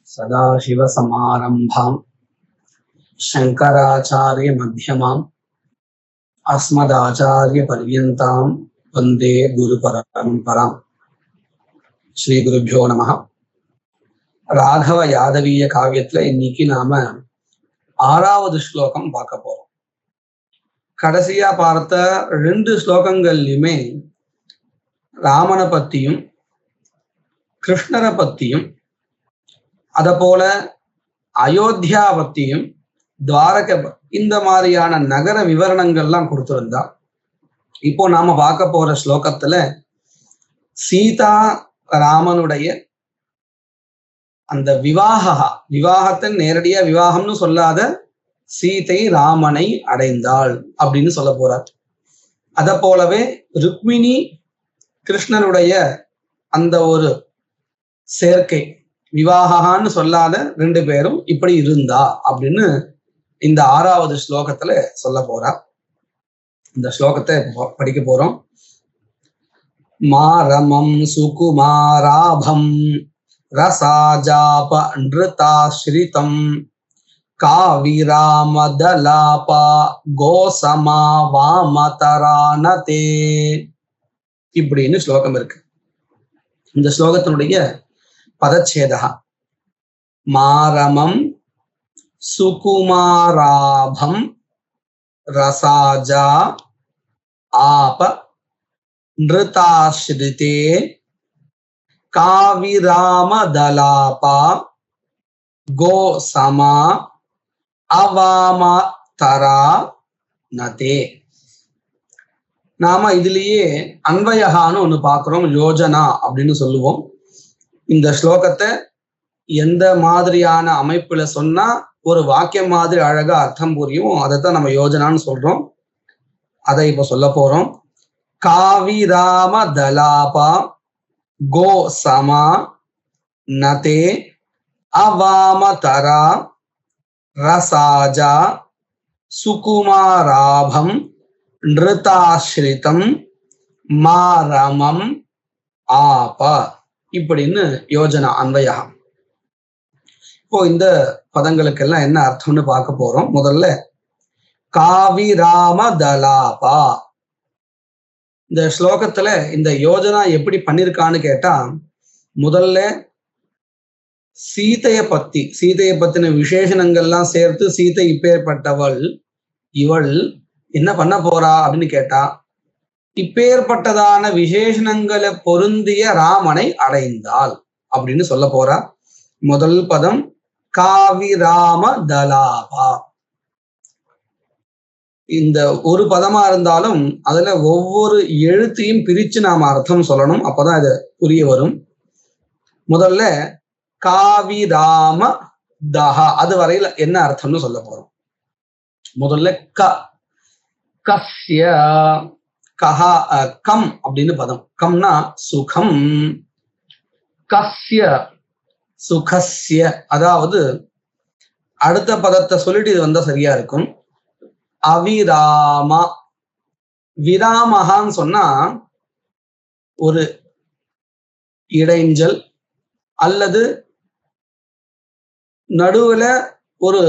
सदाशिवसमारम्भां शङ्कराचार्यमध्यमाम् अस्मदाचार्यपर्यन्तां वन्दे गुरुपरम्पराम्. ஸ்ரீகுருभ्यो நமः. ராகவ யாதவீய காவியத்துல இன்னைக்கு நாம 6வது ஸ்லோகம் பார்க்க போறோம். கடைசியா பார்த்த 2 ஸ்லோகங்கள்லையுமே ராமனை பத்தியும் கிருஷ்ணரை பத்தியும் அத போல அயோத்தியா பத்தியும் துவாரக இந்த மாதிரியான நகர விவரணங்கள்லாம் கொடுத்திருந்தா. இப்போ நாம பார்க்க போற ஸ்லோகத்துல சீதா ராமனுடைய அந்த விவாகத்தை நேரடியா விவாகம்னு சொல்லாத சீதை ராமனை அடைந்தாள் அப்படின்னு சொல்ல போறார். அத போலவே ருக்மிணி கிருஷ்ணனுடைய அந்த ஒரு சேர்க்கை, விவாகான்னு சொல்லாத 2 பேரும் இப்படி இருந்தா அப்படின்னு இந்த 6வது ஸ்லோகத்துல சொல்ல போறா. இந்த ஸ்லோகத்தை படிக்க போறோம். மாரமம் சுகுமாராபம் ரசாஜாப நிருதாஸ்ரிதம் காவிராமதலாபா கோசமா வாமதரானதே இப்படின்னு ஸ்லோகம் இருக்கு. இந்த ஸ்லோகத்தினுடைய பதச்சேதா மாரமம் சுகுமாராபம் ரசாஜா ஆப நிருதாஸ்ரிதே காவிராமதலாபா கோசமா அவாமதரா நதே. நாம இதுலயே அன்வயகான்னு ஒண்ணு பாக்குறோம், யோஜனா அப்படின்னு சொல்லுவோம். இந்த ஸ்லோகத்தை எந்த மாதிரியான அமைப்புல சொன்னா ஒரு வாக்கியம் மாதிரி அழகா அர்த்தம் புரியும், அதைத்தான் நம்ம யோஜனான்னு சொல்றோம். அதை இப்ப சொல்ல போறோம். காவிராமதலாபா கோசமா நதே அவாமதரா ரசாஜா சுகுமாராபம் நிருதாஸ்ரிதம் மாரமம் ஆப இப்படின்னு யோஜனா அன்வயம். இப்போ இந்த பதங்களுக்கெல்லாம் என்ன அர்த்தம்னு பார்க்க போறோம். முதல்ல காவிராமதலாபா. இந்த ஸ்லோகத்துல இந்த யோஜனா எப்படி பண்ணிருக்கான்னு கேட்டா, முதல்ல சீதைய பத்தின விசேஷணங்கள்லாம் சேர்த்து சீதை இப்பேற்பட்டவள், இவள் என்ன பண்ண போறா அப்படின்னு கேட்டா, இப்பேற்பட்டதான விசேஷணங்களை பொருந்திய ராமனை அடைந்தாள் அப்படின்னு சொல்ல போறா. முதல் பதம் காவிராமதலாபா. இந்த ஒரு பதமா இருந்தாலும் அதுல ஒவ்வொரு எழுத்தையும் பிரிச்சு நாம அர்த்தம் சொல்லணும், அப்பதான் இது புரிய வரும். முதல்ல காவிராம தஹா, அது வரையில என்ன அர்த்தம்னு சொல்ல போறோம். முதல்ல கஸ்ய கஹா கம் அப்படின்னு பதம். கம்னா சுகம். கஸ்ய சுகஸ்ய, அதாவது அடுத்த பதத்தை சொல்லிட்டு இது வந்தா சரியா இருக்கும். அவிராமா. விராமகான்னு சொன்னா ஒரு இடைஞ்சல் அல்லது நடுவுல ஒரு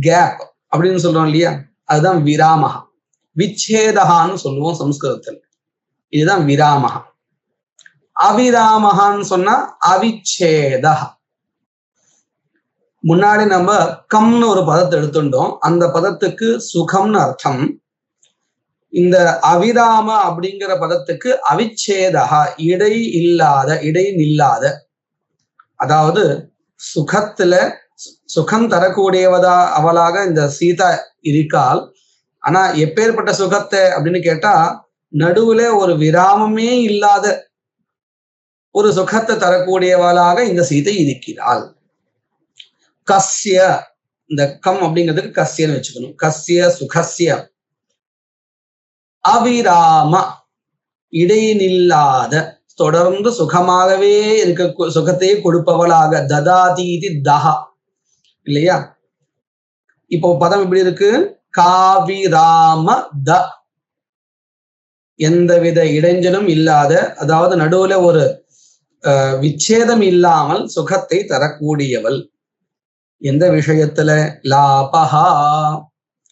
கேப் அப்படின்னு சொல்றோம் இல்லையா, அதுதான் விராமகா. விச்சேதகான்னு சொல்லுவோம் சம்ஸ்கிருதத்தில், இதுதான் விராமகா. அவிராமகான்னு சொன்னா அவிச்சேதா. முன்னாடி நம்ம கம்னு ஒரு பதத்தை எடுத்துட்டோம், அந்த பதத்துக்கு சுகம்னு அர்த்தம். இந்த அவிராம அப்படிங்கிற பதத்துக்கு அவிச்சேதகா, இடை நில்லாத. அதாவது சுகத்துல சுகம் தரக்கூடியவதா அவளாக இந்த சீதா இருக்காள். ஆனா எப்பேற்பட்ட சுகத்தை அப்படின்னு கேட்டா, நடுவுல ஒரு விராமமே இல்லாத ஒரு சுகத்தை தரக்கூடியவளாக இந்த சீதை இருக்கிறாள். கஸ்ய, இந்த கம் அப்படிங்கிறதுக்கு கஸ்யன்னு வச்சுக்கணும். கஸ்ய சுகஸ்ய. அவிராம, இடைநில்லாத, தொடர்ந்து சுகமாகவே இருக்க சுகத்தையே கொடுப்பவளாக. ததாதீதி தஹா இல்லையா. இப்போ பதம் இப்படி இருக்கு, காவிராம த, எந்தவித இடைஞ்சலும் இல்லாத, அதாவது நடுவுல ஒரு விச்சேதம் இல்லாமல் சுகத்தை தரக்கூடியவள் எந்த விஷயத்துல? லாபஹா.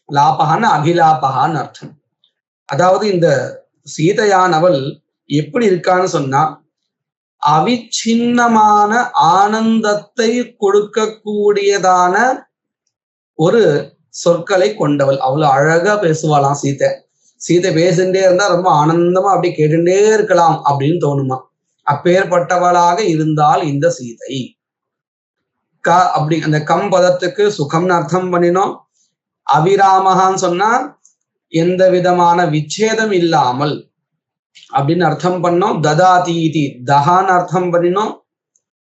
லாபஹான்னு அபிலாபஹான்னு அர்த்தம். அதாவது இந்த சீதையானவள் எப்படி இருக்கான்னு சொன்னா, அவிச்சின்னமான ஆனந்தத்தை கொடுக்கக்கூடியதான ஒரு சொற்களை கொண்டவள். அவ்வளவு அழகா பேசுவாளாம் சீதை. சீதை பேசிட்டே இருந்தா ரொம்ப ஆனந்தமா அப்படி கேட்டுட்டே இருக்கலாம் அப்படின்னு தோணுமா. அப்பேற்பட்டவளாக இருந்தால் இந்த சீதை. அப்படி அந்த கம் பதத்துக்கு சுகம்னு அர்த்தம் பண்ணினோம். அவிராமகான்னு சொன்னா எந்த விதமான விச்சேதம் இல்லாமல் அப்படின்னு அர்த்தம் பண்ணோம். ததாதீதி தகான்னு அர்த்தம் பண்ணினோம்.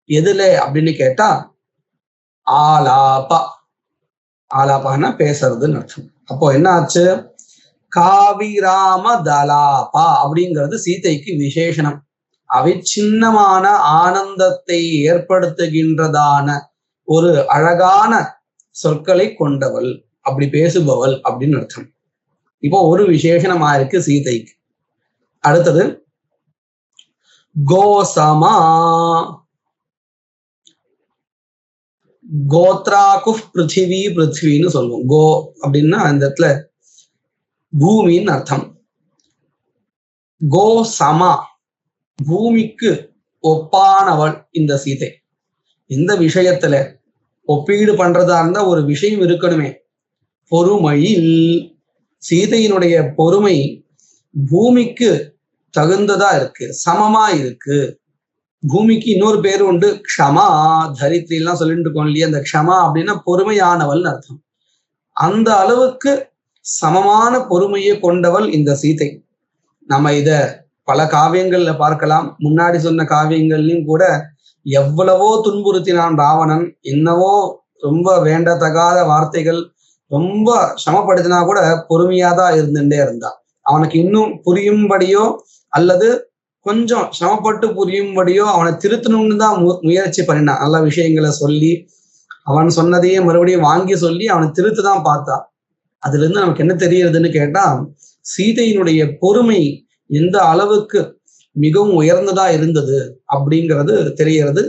எதுல அப்படின்னு கேட்டா ஆலாபா. ஆலாபான்னா பேசுறதுன்னு அர்த்தம். அப்போ என்ன ஆச்சு? காவிராம தலாபா அப்படிங்கிறது சீதைக்கு விசேஷனம். அவிச்சின்னமான ஆனந்தத்தை ஏற்படுத்துகின்றதான ஒரு அழகான சொற்களை கொண்டவள், அப்படி பேசுபவள் அப்படின்னு அர்த்தம். இப்போ ஒரு விசேஷனமா இருக்கு சீதைக்கு. அடுத்தது கோசமா. கோத்ராகு பிருத்திவி பிருத்திவின்னு சொல்லுவோம். கோ அப்படின்னா அந்த இடத்துல பூமின்னு அர்த்தம். கோ சமா, பூமிக்கு ஒப்பானவள் இந்த சீதை. இந்த விஷயத்துல ஒப்பீடு பண்றதா இருந்தா ஒரு விஷயம் இருக்கணுமே. பொறுமையில் சீதையினுடைய பொறுமை பூமிக்கு தகுந்ததா இருக்கு, சமமா இருக்கு. பூமிக்கு இன்னொரு பேரு உண்டு, க்ஷமா. தரித்திரி எல்லாம் சொல்லிட்டு இருக்கோம் இல்லையா, அந்த க்ஷமா அப்படின்னா பொறுமையானவள்னு அர்த்தம். அந்த அளவுக்கு சமமான பொறுமையை கொண்டவள் இந்த சீதை. நம்ம இத பல காவியங்கள்ல பார்க்கலாம். முன்னாடி சொன்ன காவியங்கள்லயும் கூட எவ்வளவோ துன்புறுத்தினான் ராவணன், என்னவோ ரொம்ப வேண்டத்தகாத வார்த்தைகள், ரொம்ப சமப்படுத்தினா கூட பொறுமையாதான் இருந்துட்டே இருந்தான். அவனுக்கு இன்னும் புரியும்படியோ அல்லது கொஞ்சம் சிரமப்பட்டு புரியும்படியோ அவனை திருத்தணும்னு தான் முயற்சி பண்ணினான். நல்ல விஷயங்களை சொல்லி அவன் சொன்னதையே மறுபடியும் வாங்கி சொல்லி அவனை திருத்துதான் பார்த்தான். அதுல இருந்து நமக்கு என்ன தெரியுதுன்னு கேட்டா, சீதையினுடைய பொறுமை எந்த அளவுக்கு மிகவும் உயர்ந்ததா இருந்தது அப்படிங்கிறது தெரிகிறது.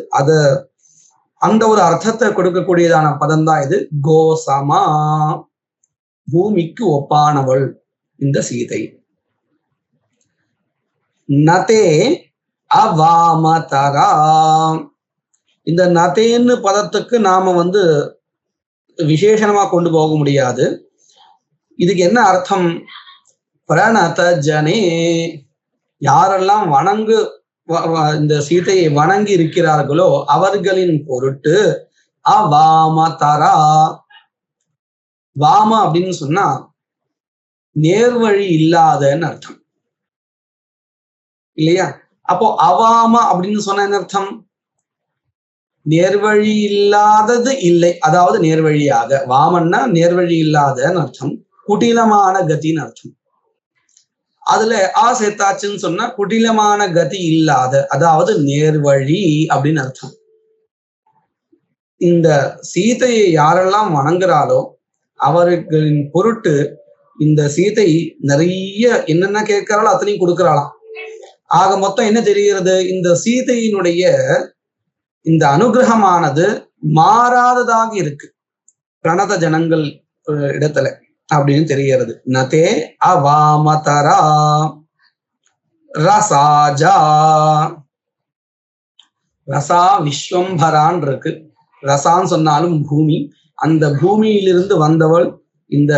அந்த ஒரு அர்த்தத்தை கொடுக்கக்கூடியதான பதம் தான் இது. கோசமா, பூமிக்கு ஒப்பானவள் இந்த சீதை. நதே அவாமதரா. இந்த நதேன்னு பதத்துக்கு நாம விசேஷணமா கொண்டு போக முடியாது. இதுக்கு என்ன அர்த்தம்? பிரணத ஜனே, யாரெல்லாம் இந்த சீதையை வணங்கி இருக்கிறார்களோ அவர்களின் பொருட்டு அவாமதரா. வாம அப்படின்னு சொன்னா நேர்வழி இல்லாதன்னு அர்த்தம் இல்லையா? அப்போ அவாம அப்படின்னு சொன்ன என்ன அர்த்தம்? நேர்வழி இல்லாதது இல்லை, அதாவது நேர்வழியாக. வாமன்னா நேர்வழி இல்லாதன்னு அர்த்தம். குட்டிலமான கதின்னு அர்த்தம். அதுல சேர்த்தாச்சுன்னு சொன்னா குட்டிலமான கதி இல்லாத, அதாவது நேர்வழி அப்படின்னு அர்த்தம். இந்த சீதையை யாரெல்லாம் வணங்குறாளோ அவர்களின் பொருட்டு இந்த சீதை நிறைய என்னென்ன கேட்கிறாளோ அத்தனையும் கொடுக்கிறாளாம். ஆக மொத்தம் என்ன தெரிகிறது? இந்த சீதையினுடைய இந்த அனுகிரகமானது மாறாததாக இருக்கு பிரணத ஜனங்கள் இடத்துல அப்படின்னு தெரிகிறது. நதே அவாமதரா ரசாஜா. ரசா விஸ்வம்பரான் இருக்கு. ரசான்னு சொன்னாலும் பூமி, அந்த பூமியிலிருந்து வந்தவள் இந்த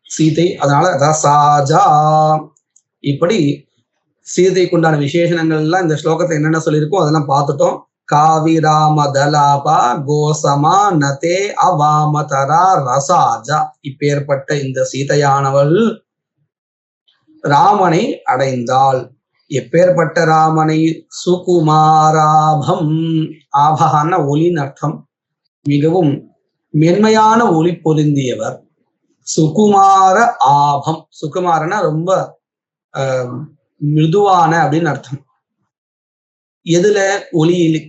சீதை, அதனால ரசாஜா. இப்படி சீதைக்குண்டான விசேஷணங்கள் எல்லாம் இந்த ஸ்லோகத்தை என்னென்ன சொல்லியிருக்கோம் அதெல்லாம் பார்த்துட்டோம். காவிராம தலாபா கோசமா நதே அவாமதரா ரசாஜா. இப்பேற்பட்ட இந்த சீதையானவள் ராமனை அடைந்தாள். எப்பேற்பட்ட ராமனை? சுகுமாராபம். ஆபகான ஒளின்னு அர்த்தம். மிகவும் மென்மையான ஒளி பொருந்தியவர். சுகுமார ஆபம். சுகுமாரனா ரொம்ப மிருதுவான அப்படின்னு அர்த்தம். எதுல?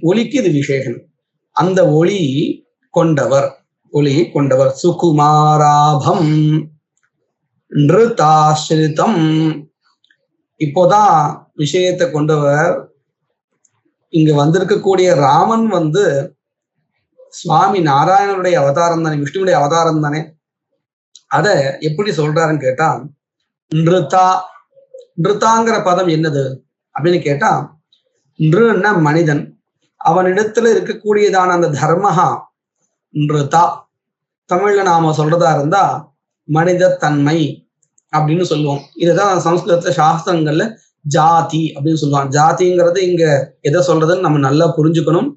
ஒளிக்கு இது விசேஷம். அந்த ஒளி கொண்டவர், ஒளியை கொண்டவர். சுகுமாராபம் நிருதாஸ்ரிதம். இப்போதான் விஷயத்தை கொண்டவர். இங்க வந்திருக்கக்கூடிய ராமன் சுவாமி நாராயணனுடைய அவதாரம் தானே, விஷ்ணுடைய அவதாரம் தானே. அத எப்படி சொல்றாருன்னு கேட்டா, நிருதா, நிருதாங்கிற பதம் என்னது அப்படின்னு கேட்டா, நிருன்னா மனிதன், அவனிடத்துல இருக்கக்கூடியதான அந்த தர்மஹா நிருதா. தமிழ்ல நாம சொல்றதா இருந்தா மனித தன்மை அப்படின்னு சொல்லுவோம். இதுதான் சமஸ்கிருதத்துல சாஸ்திரங்கள்ல ஜாதி அப்படின்னு சொல்லுவாங்க. ஜாதிங்கிறது இங்க எதை சொல்றதுன்னு நம்ம நல்லா புரிஞ்சுக்கணும்.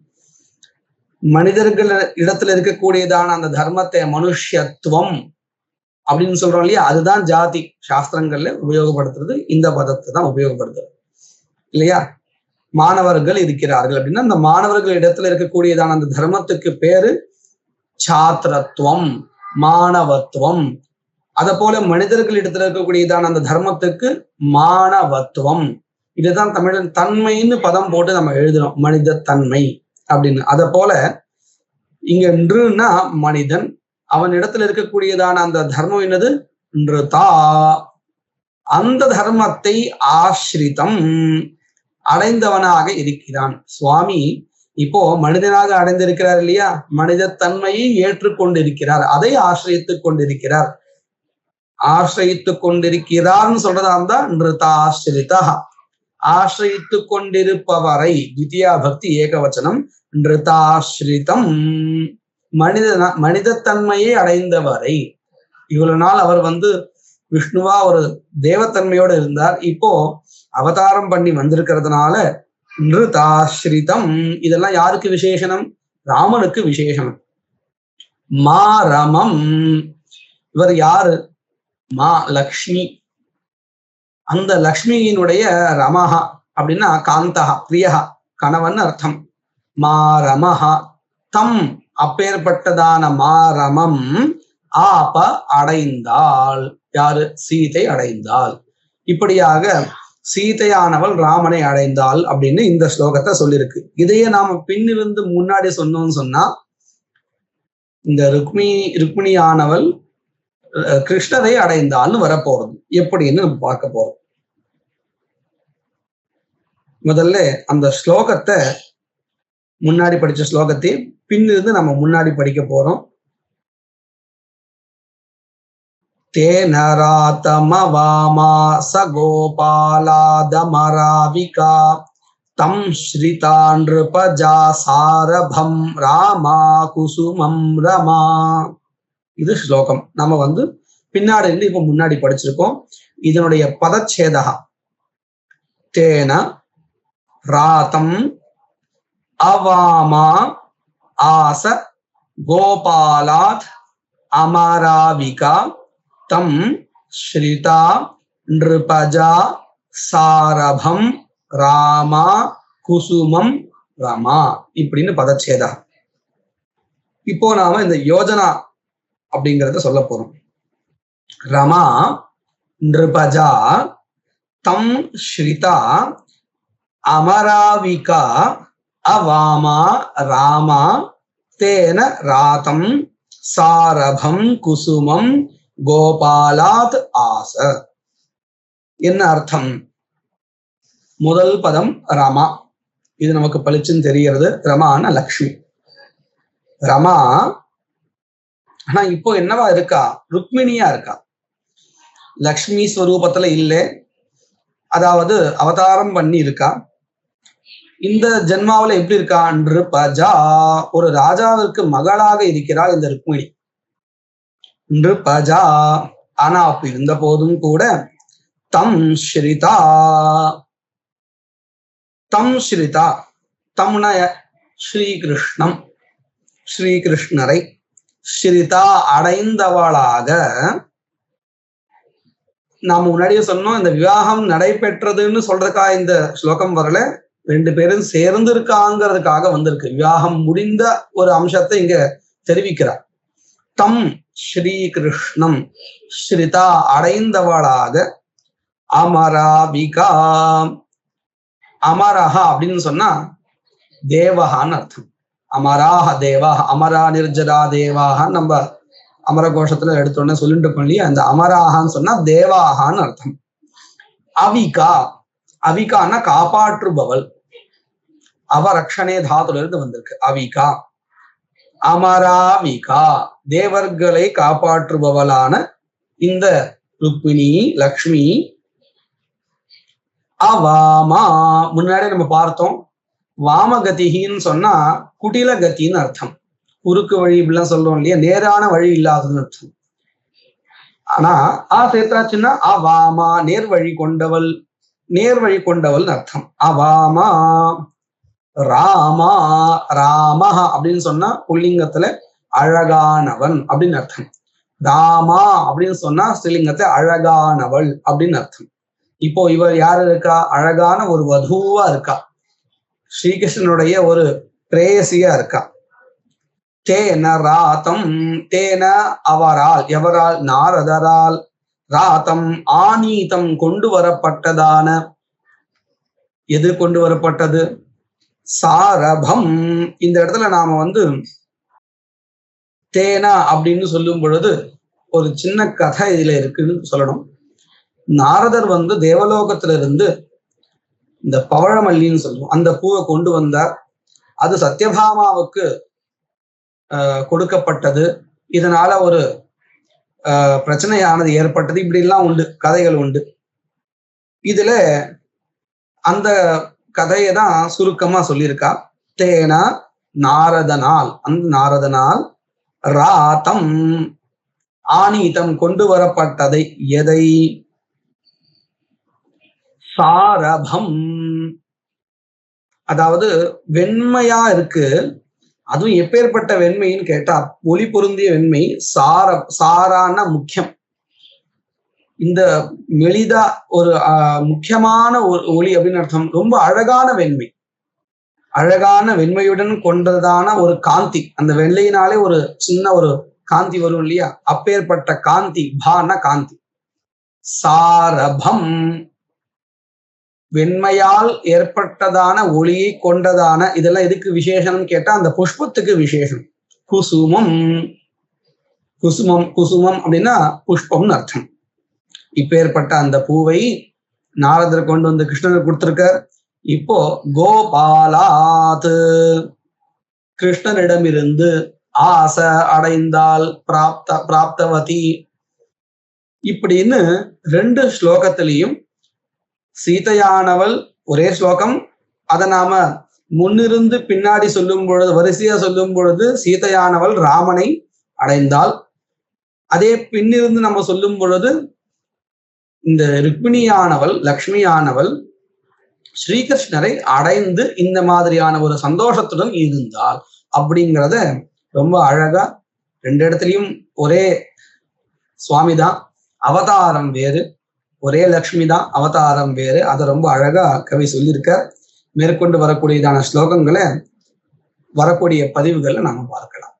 மனிதர்கள் இடத்துல இருக்கக்கூடியதான அந்த தர்மத்தை மனுஷத்துவம் அப்படின்னு சொல்றோம் இல்லையா, அதுதான் ஜாதி. சாஸ்திரங்கள்ல உபயோகப்படுத்துறது இந்த பதத்தை தான் உபயோகப்படுத்துறது இல்லையா. மாணவர்கள் இருக்கிறார்கள் அப்படின்னா அந்த மாணவர்கள் இடத்துல இருக்கக்கூடியதான அந்த தர்மத்துக்கு பேரு சாத்திரத்துவம், மாணவத்துவம். அத போல மனிதர்கள் இடத்துல இருக்கக்கூடியதான அந்த தர்மத்துக்கு மாணவத்துவம். இதுதான் தமிழன் தன்மைன்னு பதம் போட்டு நம்ம எழுதுறோம், மனித தன்மை அப்படின்னு. அத போல இங்க நிருன்னா மனிதன், அவன் இடத்துல இருக்கக்கூடியதான அந்த தர்மம் என்னது, நிருதா. அந்த தர்மத்தை ஆசிரிதம், அடைந்தவனாக இருக்கிறான். சுவாமி இப்போ மனிதனாக அடைந்திருக்கிறார் இல்லையா, மனித தன்மையை ஏற்றுக்கொண்டிருக்கிறார், அதை ஆசிரியத்துக் கொண்டிருக்கிறார். ஆசிரியித்துக் கொண்டிருக்கிறார்னு சொல்றதா இருந்தா நிருதாசிரிதா, ஆசிரியித்துக் கொண்டிருப்பவரை. தித்தியா பக்தி ஏகவச்சனம், நிருதாசிரிதம், மனித தன்மையை அடைந்தவரை. இவ்வளவு நாள் அவர் விஷ்ணுவா ஒரு தேவத்தன்மையோடு இருந்தார், இப்போ அவதாரம் பண்ணி வந்திருக்கிறதுனால நிருதாசிரிதம். இதெல்லாம் யாருக்கு விசேஷனம், ராமனுக்கு விசேஷனம். மா ரமம், இவர் யாரு, மா லக்ஷ்மி. அந்த லக்ஷ்மியினுடைய ரமஹா அப்படின்னா காந்தஹா, பிரியஹா, கணவன் அர்த்தம். மா ரமஹா தம், அப்பேற்பட்டதான மாரமம் ஆப அடைந்தாள். யாரு, சீதை அடைந்தாள். இப்படியாக சீதையானவள் ராமனை அடைந்தாள் அப்படின்னு இந்த ஸ்லோகத்தை சொல்லியிருக்கு. இதையே நாம பின்னிருந்து முன்னாடி சொன்னோம்னு சொன்னா, இந்த ருக்மிணியானவள் கிருஷ்ணரை அடைந்தாள்னு வரப்போறது எப்படின்னு நம்ம பார்க்க போறோம். முதல்ல அந்த ஸ்லோகத்தை, முன்னாடி படிச்ச ஸ்லோகத்தை பின்னிருந்து நம்ம முன்னாடி படிக்க போறோம். தேன ராதமவாமா சகோபாலாதமராவிகா தம் ஸ்ரிதா நிருபஜா சாரபம் ராமா குசுமம் ரமா. இது ஸ்லோகம். நம்ம பின்னாடி இருந்து இப்ப முன்னாடி படிச்சிருக்கோம். இதனுடைய பதச்சேதகா தேன ராதம் அவாமா ஆச கோபாலாத் அமராவிகா தம் ஸ்ரிதா நிருபஜா சாரபம் ராமா குசுமம் ரமா இப்படின்னு பதச்சேதா. இப்போ நாம இந்த யோஜனா அப்படிங்கிறத சொல்ல போறோம். ரமா நிருபஜா தம் ஸ்ரிதா அமராவிகா அவாமா ராமா தேன ராதம் சாரபம் குசுமம் கோபாலாத் ஆச. என்ன அர்த்தம்? முதல் பதம் ரமா, இது நமக்கு பளிச்சுன்னு தெரிகிறது. ரமான லக்ஷ்மி. ரமா ஆனா இப்போ என்னவா இருக்கா, ருக்மிணியா இருக்கா, லக்ஷ்மி ஸ்வரூபத்துல இல்லை. அதாவது அவதாரம் பண்ணி இருக்கா. இந்த ஜென்மாவில எப்படி இருக்கா, நிருபஜா, ஒரு ராஜாவிற்கு மகளாக இருக்கிறாள் இந்த ருக்மிணி. நிருபஜா, ஆனா அப்ப இருந்த போதும் கூட தம் ஸ்ரிதா, தம் ஸ்ரிதா, தம்னா ஸ்ரீகிருஷ்ணம், ஸ்ரீகிருஷ்ணரை, ஸ்ரிதா அடைந்தவளாக. நாம முன்னாடியே சொன்னோம், இந்த விவாகம் நடைபெற்றதுன்னு சொல்றதுக்கா இந்த ஸ்லோகம் வரல, ரெண்டு பேரும் சேர்ந்து இருக்காங்கிறதுக்காக வந்திருக்கு. விவாகம் முடிந்த ஒரு அம்சத்தை இங்க தெரிவிக்கிறார். தம் ஸ்ரீகிருஷ்ணம் ஸ்ரிதா அடைந்தவளாக அமராவிகா. அமரஹா அப்படின்னு சொன்னா தேவஹான்னு அர்த்தம். அமராஹ தேவாஹ, அமரா நிர்ஜரா தேவாஹ நம்ம அமரகோஷத்துல எடுத்தோடனே சொல்லிட்டு பண்ணி, அந்த அமராஹான்னு சொன்னா தேவாஹான்னு அர்த்தம். அவிகா, அவிகான்னா காப்பாற்றுபவள். அவரக்ஷணே தாத்துல இருந்து வந்திருக்கு அவிகா. அமராவிகா தேவர்களை காப்பாற்றுபவளான இந்த ருக்மிணி லக்ஷ்மி. அவாமா முன்னாடி நம்ம பார்த்தோம், வாமகதின்னு சொன்னா குட்டில கத்தின்னு அர்த்தம். குறுக்கு வழி இப்படிலாம் சொல்றோம் இல்லையா, நேரான வழி இல்லாததுன்னு அர்த்தம். ஆனா சேர்த்தாச்சுன்னா அவாமா நேர்வழி கொண்டவள், நேர்வழி கொண்டவள் அர்த்தம். அவாமா. ராமா ராமஹ அப்படின்னு சொன்னா புல்லிங்கத்துல அழகானவன் அப்படின்னு அர்த்தம். ராமா அப்படின்னு சொன்னா ஸ்ரீலிங்கத்துல அழகானவள் அப்படின்னு அர்த்தம். இப்போ இவர் யாரு இருக்கா? அழகான ஒரு வதுவா இருக்கா, ஸ்ரீகிருஷ்ணனுடைய ஒரு பிரேயசியா இருக்கா. தேன ராத்தம், தேன அவரால், எவரால்? நாரதரால். ராத்தம் ஆனீதம் கொண்டு வரப்பட்டதான, எது கொண்டு வரப்பட்டது? சாரபம். இந்த இடத்துல நாம தேனா அப்படின்னு சொல்லும் பொழுது ஒரு சின்ன கதை இதுல இருக்குன்னு சொல்லணும். நாரதர் தேவலோகத்துல இருந்து இந்த பவழமல்லின்னு சொல்லுவோம் அந்த பூவை கொண்டு வந்தார். அது சத்யபாமாவுக்கு கொடுக்கப்பட்டது. இதனால ஒரு பிரச்சனையானது ஏற்பட்டது. இப்படி எல்லாம் உண்டு, கதைகள் உண்டு. இதுல அந்த கதையை தான் சுருக்கமா சொல்லியிருக்கா. தேனா நாரதனால், அந்த நாரதனால் ராத்தம் ஆனீதம் கொண்டு வரப்பட்டதை, எதை? சாரபம், அதாவது வெண்மையா இருக்கு. அதுவும் எப்பேற்பட்ட வெண்மைன்னு கேட்டா ஒளி பொருந்திய வெண்மை. சாரான முக்கியம். இந்த மெலிதா ஒரு முக்கியமான ஒரு ஒளி அப்படின்னு அர்த்தம். ரொம்ப அழகான வெண்மை, அழகான வெண்மையுடன் கொண்டதான ஒரு காந்தி. அந்த வெள்ளையினாலே ஒரு சின்ன ஒரு காந்தி வரும் இல்லையா, அப்பேற்பட்ட காந்தி. பான காந்தி. சாரபம் வெண்மையால் ஏற்பட்டதான ஒளியை கொண்டதான. இதெல்லாம் எதுக்கு விசேஷம்னு கேட்டா அந்த புஷ்பத்துக்கு விசேஷம். குசுமம், குசுமம், குசுமம் அப்படின்னா புஷ்பம்னு அர்த்தம். இப்ப ஏற்பட்ட அந்த பூவை நாரதர் கொண்டு கிருஷ்ணனுக்கு கொடுத்திருக்கார். இப்போ கோபாலாத், கிருஷ்ணனிடமிருந்து, ஆச அடைந்தால், பிராப்தவதி, இப்படின்னு 2 ஸ்லோகத்திலையும் சீதையானவள் ஒரே ஸ்லோகம். அதை நாம முன்னிருந்து பின்னாடி சொல்லும் பொழுது, வரிசையா சொல்லும் பொழுது சீதையானவள் ராமனை அடைந்தாள். அதே பின்னிருந்து நம்ம சொல்லும் பொழுது இந்த ருக்மிணியானவள், லக்ஷ்மியானவள் ஸ்ரீகிருஷ்ணரை அடைந்து இந்த மாதிரியான ஒரு சந்தோஷத்துடன் இருந்தாள் அப்படிங்கிறத ரொம்ப அழகா 2 இடத்துலயும் ஒரே சுவாமி தான், அவதாரம் வேறு. ஒரே லக்ஷ்மி தான், அவதாரம் வேறு. அதை ரொம்ப அழகா கவி சொல்லியிருக்க. மேற்கொண்டு வரக்கூடியதான ஸ்லோகங்களை வரக்கூடிய பதிவுகளை நாம பார்க்கலாம்.